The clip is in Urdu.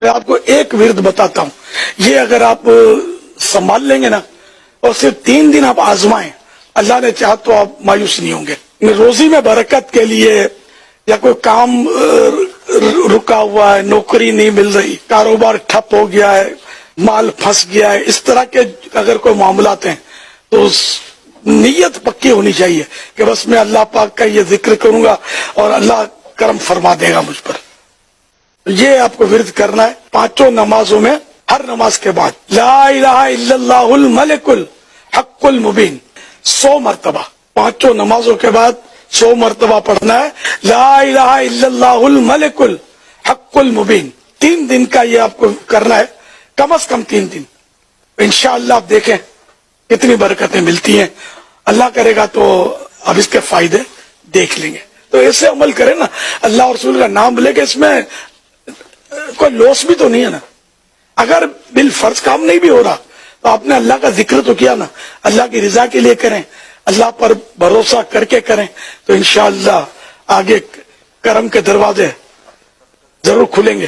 میں آپ کو ایک ورد بتاتا ہوں، یہ اگر آپ سنبھال لیں گے نا اور صرف 3 دن آپ آزمائیں، اللہ نے چاہا تو آپ مایوس نہیں ہوں گے۔ روزی میں برکت کے لیے یا کوئی کام رکا ہوا ہے، نوکری نہیں مل رہی، کاروبار ٹھپ ہو گیا ہے، مال پھنس گیا ہے، اس طرح کے اگر کوئی معاملات ہیں تو نیت پکی ہونی چاہیے کہ بس میں اللہ پاک کا یہ ذکر کروں گا اور اللہ کرم فرما دے گا مجھ پر۔ یہ آپ کو ورد کرنا ہے 5 نمازوں میں، ہر نماز کے بعد لا الہ الا اللہ الملک الحق المبین 100 مرتبہ، 5 نمازوں کے بعد 100 مرتبہ پڑھنا ہے لا الہ الا اللہ الملک الحق المبین۔ 3 دن کا یہ آپ کو کرنا ہے، کم از کم 3 دن۔ انشاءاللہ آپ دیکھیں کتنی برکتیں ملتی ہیں، اللہ کرے گا تو اب اس کے فائدے دیکھ لیں گے۔ تو ایسے عمل کریں نا، اللہ اور رسول کا نام لے کے اس میں کوئی لوس بھی تو نہیں ہے نا۔ اگر بالفرض کام نہیں بھی ہو رہا تو آپ نے اللہ کا ذکر تو کیا نا، اللہ کی رضا کے لیے کریں، اللہ پر بھروسہ کر کے کریں تو انشاءاللہ آگے کرم کے دروازے ضرور کھلیں گے۔